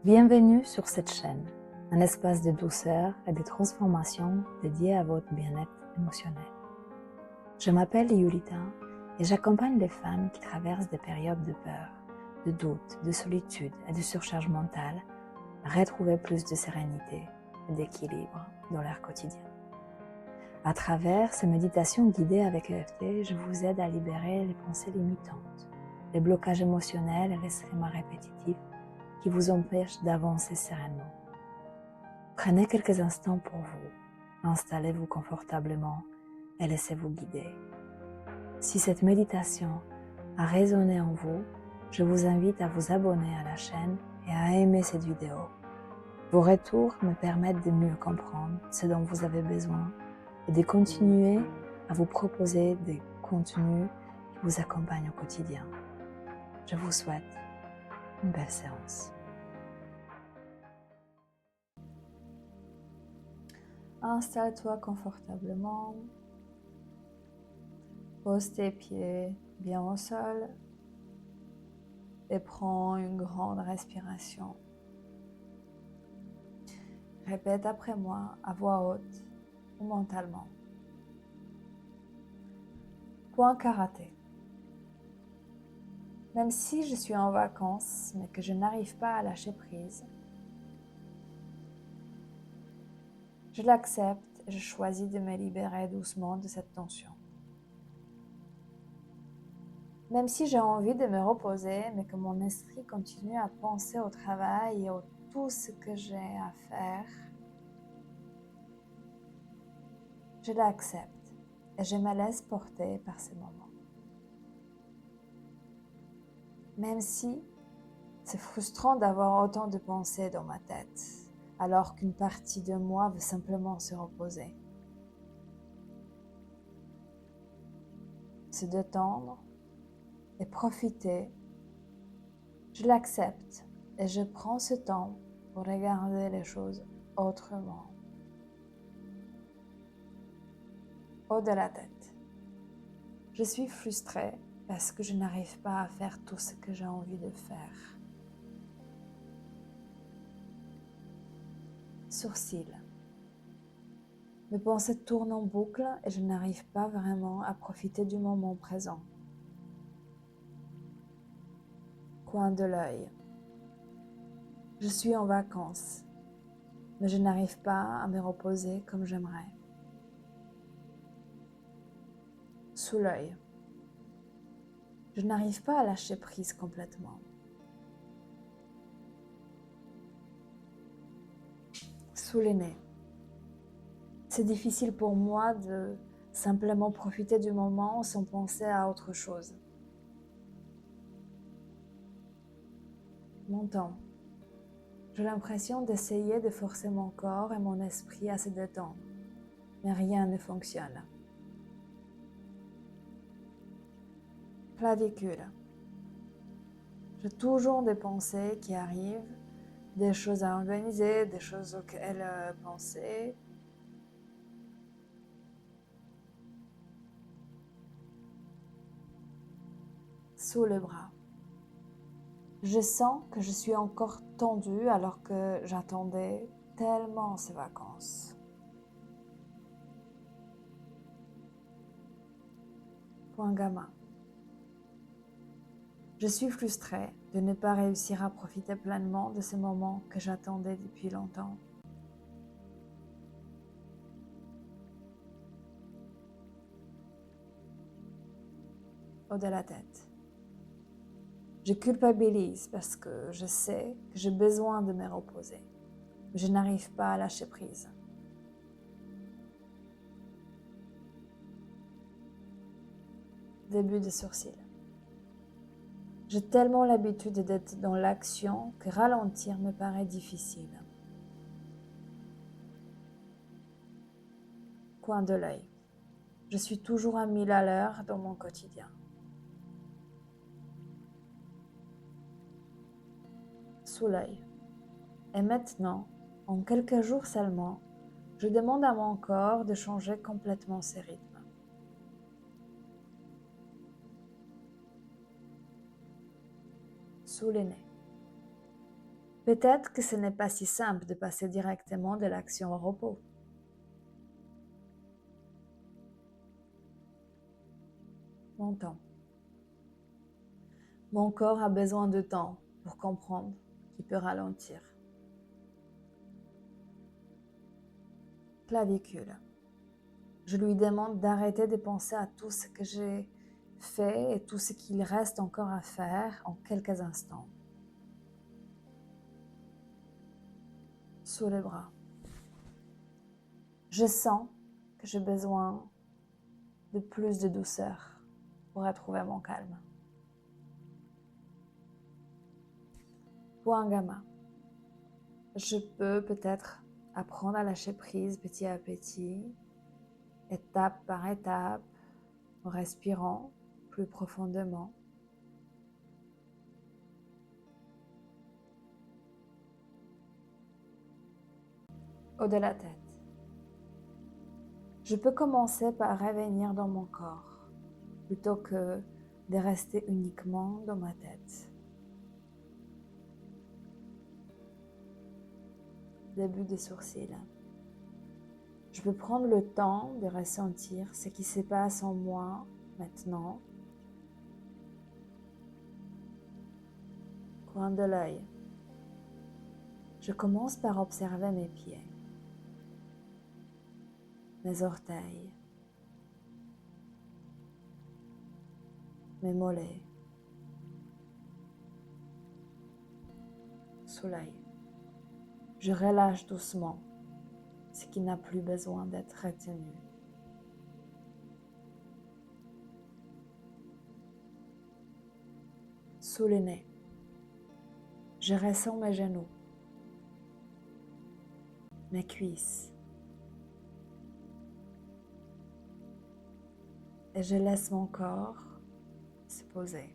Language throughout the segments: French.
Bienvenue sur cette chaîne, un espace de douceur et de transformation dédié à votre bien-être émotionnel. Je m'appelle Yulita et j'accompagne les femmes qui traversent des périodes de peur, de doute, de solitude et de surcharge mentale à retrouver plus de sérénité et d'équilibre dans leur quotidien. À travers ces méditations guidées avec EFT, je vous aide à libérer les pensées limitantes, les blocages émotionnels et les schémas répétitifs qui vous empêchent d'avancer sereinement. Prenez quelques instants pour vous, installez-vous confortablement et laissez-vous guider. Si cette méditation a résonné en vous, je vous invite à vous abonner à la chaîne et à aimer cette vidéo. Vos retours me permettent de mieux comprendre ce dont vous avez besoin et de continuer à vous proposer des contenus qui vous accompagnent au quotidien. Je vous souhaite une belle séance. Installe-toi confortablement. Pose tes pieds bien au sol et prends une grande respiration. Répète après moi à voix haute ou mentalement. Point karaté. Même si je suis en vacances mais que je n'arrive pas à lâcher prise, je l'accepte et je choisis de me libérer doucement de cette tension. Même si j'ai envie de me reposer, mais que mon esprit continue à penser au travail et à tout ce que j'ai à faire, je l'accepte et je me laisse porter par ces moments. Même si c'est frustrant d'avoir autant de pensées dans ma tête, alors qu'une partie de moi veut simplement se reposer. Se détendre et profiter, je l'accepte et je prends ce temps pour regarder les choses autrement. Haut de la tête. Je suis frustrée parce que je n'arrive pas à faire tout ce que j'ai envie de faire. Sourcils. Mes pensées tournent en boucle et je n'arrive pas vraiment à profiter du moment présent. Coin de l'œil. Je suis en vacances, mais je n'arrive pas à me reposer comme j'aimerais. Sous l'œil. Je n'arrive pas à lâcher prise complètement. Sous les nez. C'est difficile pour moi de simplement profiter du moment sans penser à autre chose. Menton. J'ai l'impression d'essayer de forcer mon corps et mon esprit à se détendre, mais rien ne fonctionne. Clavicule. J'ai toujours des pensées qui arrivent, des choses à organiser, des choses auxquelles penser. Sous le bras. Je sens que je suis encore tendue alors que j'attendais tellement ces vacances. Point gamma. Je suis frustrée de ne pas réussir à profiter pleinement de ces moments que j'attendais depuis longtemps. Haut de la tête. Je culpabilise parce que je sais que j'ai besoin de me reposer. Mais je n'arrive pas à lâcher prise. Début de sourcil. J'ai tellement l'habitude d'être dans l'action que ralentir me paraît difficile. Coin de l'œil. Je suis toujours à 1000 à l'heure dans mon quotidien. Sous l'œil. Et maintenant, en quelques jours seulement, je demande à mon corps de changer complètement ses rythmes. Sous les nez. Peut-être que ce n'est pas si simple de passer directement de l'action au repos. Mon temps. Mon corps a besoin de temps pour comprendre qu'il peut ralentir. Clavicule. Je lui demande d'arrêter de penser à tout ce que j'ai fait et tout ce qu'il reste encore à faire en quelques instants. Sous les bras. Je sens que j'ai besoin de plus de douceur pour retrouver mon calme. Point gamma. Je peux peut-être apprendre à lâcher prise petit à petit, étape par étape, en respirant plus profondément. Haut de la tête. Je peux commencer par revenir dans mon corps, plutôt que de rester uniquement dans ma tête. Début des sourcils. Je peux prendre le temps de ressentir ce qui se passe en moi maintenant. Coin de l'œil. Je commence par observer mes pieds, mes orteils, mes mollets, sous l'œil. Je relâche doucement ce qui n'a plus besoin d'être retenu. Sous le nez, je ressens mes genoux, mes cuisses, et je laisse mon corps se poser.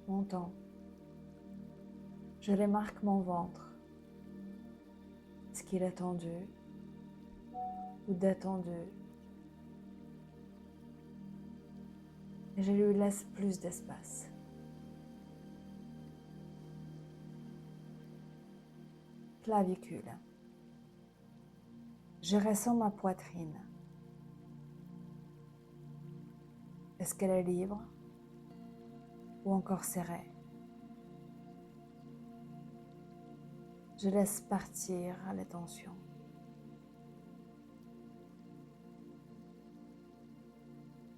Mon temps. Je remarque mon ventre. Est-ce qu'il est tendu ou détendu? Et je lui laisse plus d'espace. Clavicule. Je ressens ma poitrine. Est-ce qu'elle est libre ou encore serrée? Je laisse partir les tensions.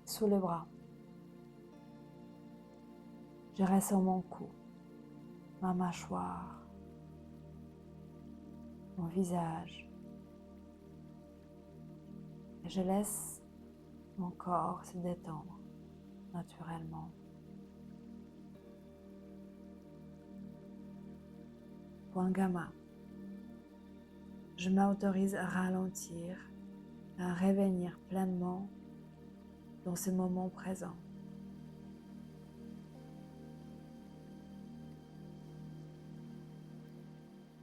Sous les bras. Je ressens mon cou, ma mâchoire, mon visage. Et je laisse mon corps se détendre naturellement. Point gamma. Je m'autorise à ralentir, à revenir pleinement dans ce moment présent.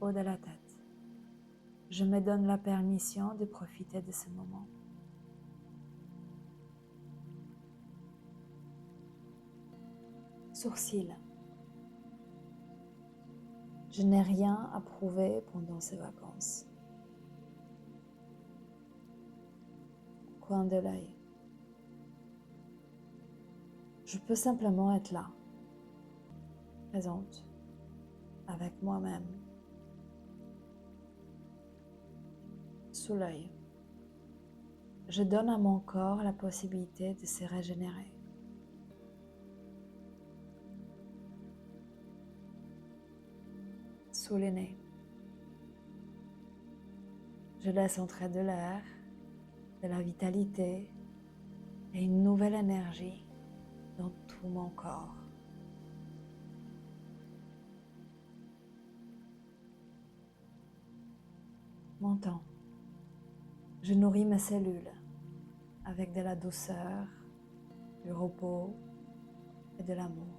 Haut de la tête. Je me donne la permission de profiter de ce moment. Sourcils. Je n'ai rien à prouver pendant ces vacances. Coin de l'œil. Je peux simplement être là, présente, avec moi-même. Sous l'œil. Je donne à mon corps la possibilité de se régénérer. Sous le nez. Je laisse entrer de l'air, de la vitalité et une nouvelle énergie dans tout mon corps. Mon temps. Je nourris mes cellules avec de la douceur, du repos et de l'amour.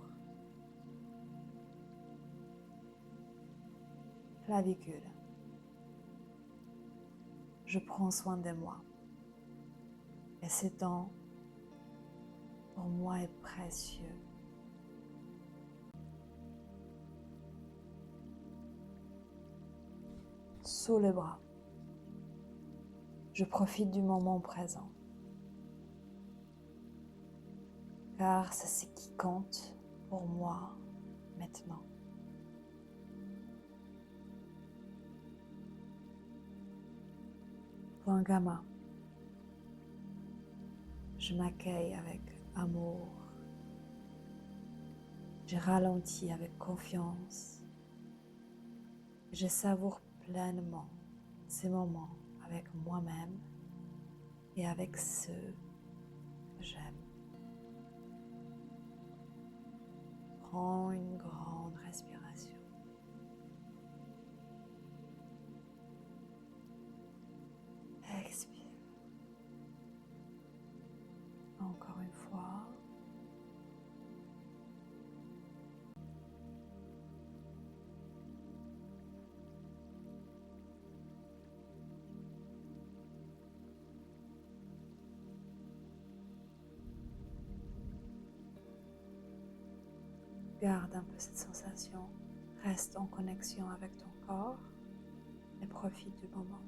Clavicule. Je prends soin de moi. Et ce temps, pour moi, est précieux. sous les bras. Je profite du moment présent, car c'est ce qui compte pour moi maintenant. Point gamma. Je m'accueille avec amour. Je ralentis avec confiance. Je savoure pleinement ces moments avec moi-même et avec ceux que j'aime. Prends une grande respiration. Expire. Encore une fois. Garde un peu cette sensation. Reste en connexion avec ton corps et profite du moment.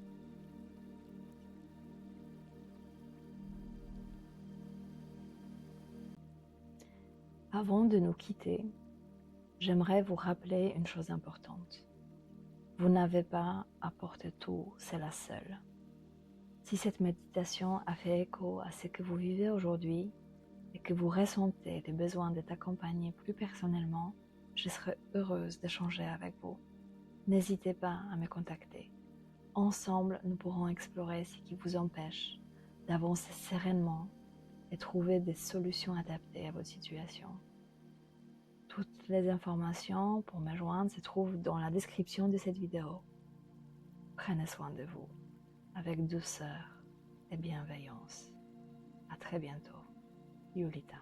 Avant de nous quitter, j'aimerais vous rappeler une chose importante. Vous n'avez pas à porter tout seul à seul. Si cette méditation a fait écho à ce que vous vivez aujourd'hui et que vous ressentez le besoin d'être accompagné plus personnellement, je serai heureuse d'échanger avec vous. N'hésitez pas à me contacter. Ensemble, nous pourrons explorer ce qui vous empêche d'avancer sereinement et trouver des solutions adaptées à votre situation. Toutes les informations pour me joindre se trouvent dans la description de cette vidéo. Prenez soin de vous, avec douceur et bienveillance. À très bientôt. Yulita.